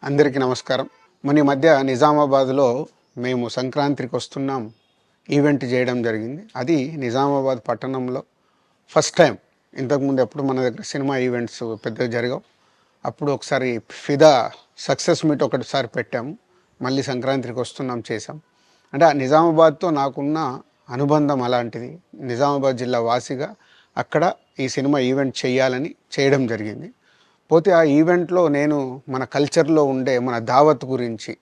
అందరికీ నమస్కారం. ఈ మధ్య నిజామాబాద్‌లో మేము సంక్రాంతికి వస్తున్నాం ఈవెంట్ చేయడం జరిగింది. అది నిజామాబాద్ పట్టణంలో ఫస్ట్ టైం. ఇంతకుముందు ఎప్పుడు మన దగ్గర సినిమా ఈవెంట్స్ పెద్దగా జరగవు. అప్పుడు ఒకసారి ఫిదా సక్సెస్ మీట్ ఒకటిసారి పెట్టాము. మళ్ళీ సంక్రాంతికి వస్తున్నాం చేసాం. అంటే ఆ నిజామాబాద్‌తో నాకున్న అనుబంధం అలాంటిది. నిజామాబాద్ జిల్లా వాసిగా అక్కడ ఈ సినిమా ఈవెంట్ చేయాలని చేయడం జరిగింది. పోతే ఆ ఈవెంట్‌లో నేను మన కల్చర్‌లో ఉండే మన దావత్ గురించి,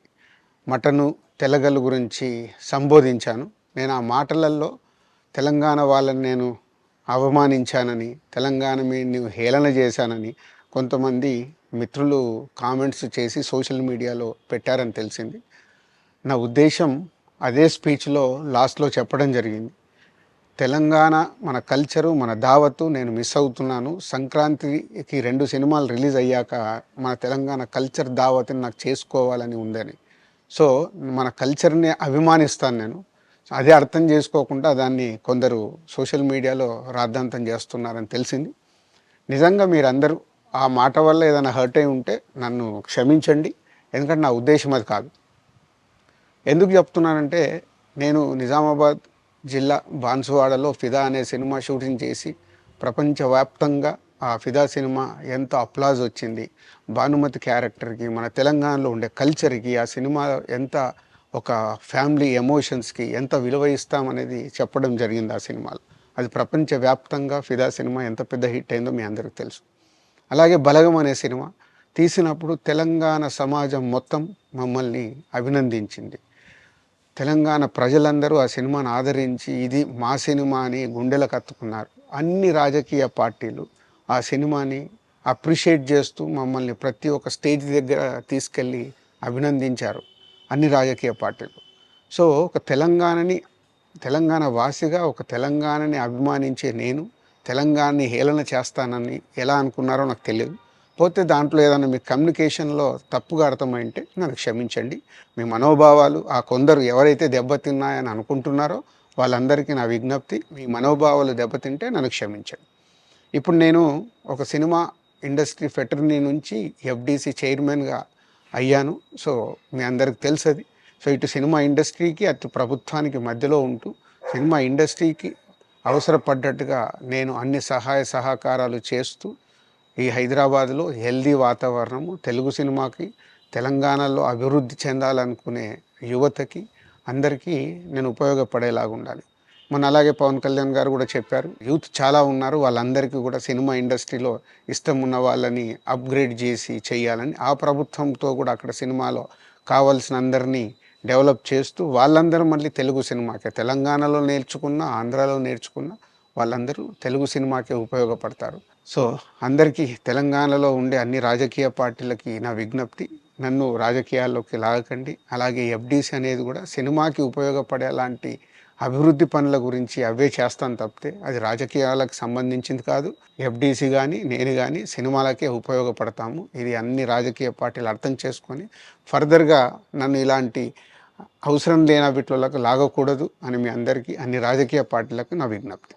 మటను, తెలగలు గురించి సంబోధించాను. నేను ఆ మాటలల్లో తెలంగాణ వాళ్ళని నేను అవమానించానని, తెలంగాణ మీదని హేళన చేశానని కొంతమంది మిత్రులు కామెంట్స్ చేసి సోషల్ మీడియాలో పెట్టారని తెలిసింది. నా ఉద్దేశం అదే స్పీచ్‌లో లాస్ట్‌లో చెప్పడం జరిగింది. తెలంగాణ మన కల్చరు, మన దావత్తు నేను మిస్ అవుతున్నాను. సంక్రాంతికి 2 సినిమాలు రిలీజ్ అయ్యాక మన తెలంగాణ కల్చర్ దావత్‌ని నాకు చేసుకోవాలని ఉందని. సో, మన కల్చర్‌ని అభిమానిస్తాను నేను. అదే అర్థం చేసుకోకుండా దాన్ని కొందరు సోషల్ మీడియాలో రాద్ధాంతం చేస్తున్నారని తెలిసింది. నిజంగా మీరందరూ ఆ మాట వల్ల ఏదైనా హర్ట్ అయి ఉంటే నన్ను క్షమించండి. ఎందుకంటే నా ఉద్దేశం అది కాదు. ఎందుకు చెప్తున్నానంటే, నేను నిజామాబాద్ జిల్లా బాన్సువాడలో ఫిదా అనే సినిమా షూటింగ్ చేసి ప్రపంచవ్యాప్తంగా ఆ ఫిదా సినిమా ఎంత అప్లాజ్ వచ్చింది. భానుమతి క్యారెక్టర్కి, మన తెలంగాణలో ఉండే కల్చర్కి ఆ సినిమా ఎంత ఒక ఫ్యామిలీ ఎమోషన్స్కి ఎంత విలువ ఇస్తామనేది చెప్పడం జరిగింది ఆ సినిమాలో. అది ప్రపంచవ్యాప్తంగా ఫిదా సినిమా ఎంత పెద్ద హిట్ అయిందో మీ అందరికీ తెలుసు. అలాగే బలగం అనే సినిమా తీసినప్పుడు తెలంగాణ సమాజం మొత్తం మమ్మల్ని అభినందించింది. తెలంగాణ ప్రజలందరూ ఆ సినిమాను ఆదరించి ఇది మా సినిమా అని గుండెలకు హత్తుకున్నారు. అన్ని రాజకీయ పార్టీలు ఆ సినిమాని అప్రిషియేట్ చేస్తూ మమ్మల్ని ప్రతి ఒక్క స్టేజ్ దగ్గర తీసుకెళ్ళి అభినందించారు అన్ని రాజకీయ పార్టీలు. సో, ఒక తెలంగాణ వాసిగా ఒక తెలంగాణని అభిమానించే నేను తెలంగాణని హేళన చేస్తానని ఎలా అనుకున్నారో నాకు తెలియదు. పోతే దాంట్లో ఏదైనా మీ కమ్యూనికేషన్‌లో తప్పుగా అర్థమైంటే నన్ను క్షమించండి. మీ మనోభావాలు ఆ కొందరు ఎవరైతే దెబ్బతిన్నాయని అనుకుంటున్నారో వాళ్ళందరికీ నా విజ్ఞప్తి, మీ మనోభావాలు దెబ్బతింటే నన్ను క్షమించండి. ఇప్పుడు నేను ఒక సినిమా ఇండస్ట్రీ ఫెటర్నీ నుంచి ఎఫ్‌డీసీ చైర్మన్‌గా అయ్యాను. సో, మీ అందరికి తెలుసది. సో, ఇటు సినిమా ఇండస్ట్రీకి, అటు ప్రభుత్వానికి మధ్యలో ఉంటూ సినిమా ఇండస్ట్రీకి అవసరపడ్డట్టుగా నేను అన్ని సహాయ సహకారాలు చేస్తూ ఈ హైదరాబాద్లో హెల్దీ వాతావరణము తెలుగు సినిమాకి, తెలంగాణలో అభివృద్ధి చెందాలనుకునే యువతకి అందరికీ నేను ఉపయోగపడేలాగా ఉండాలి. అలాగే పవన్ కళ్యాణ్ గారు కూడా చెప్పారు, యూత్ చాలా ఉన్నారు, వాళ్ళందరికీ కూడా సినిమా ఇండస్ట్రీలో ఇష్టం ఉన్న వాళ్ళని అప్గ్రేడ్ చేసి చేయాలని. ఆ ప్రభుత్వంతో కూడా అక్కడ సినిమాలో కావాల్సిన అందరినీ డెవలప్ చేస్తూ వాళ్ళందరూ మళ్ళీ తెలుగు సినిమాకే, తెలంగాణలో నేర్చుకున్న, ఆంధ్రాలో నేర్చుకున్న వాళ్ళందరూ తెలుగు సినిమాకే ఉపయోగపడతారు. సో, అందరికీ తెలంగాణలో ఉండే అన్ని రాజకీయ పార్టీలకి నా విజ్ఞప్తి, నన్ను రాజకీయాల్లోకి లాగకండి. అలాగే ఎఫ్‌డీసీ అనేది కూడా సినిమాకి ఉపయోగపడేలాంటి అభివృద్ధి పనుల గురించి అవే చేస్తాను తప్పితే అది రాజకీయాలకు సంబంధించింది కాదు. ఎఫ్‌డీసీ కానీ, నేను కానీ సినిమాలకే ఉపయోగపడతాము. ఇది అన్ని రాజకీయ పార్టీలు అర్థం చేసుకొని ఫర్దర్‌గా నన్ను ఇలాంటి అవసరం లేని వీటిలోకి లాగకూడదు అని మీ అందరికీ, అన్ని రాజకీయ పార్టీలకు నా విజ్ఞప్తి.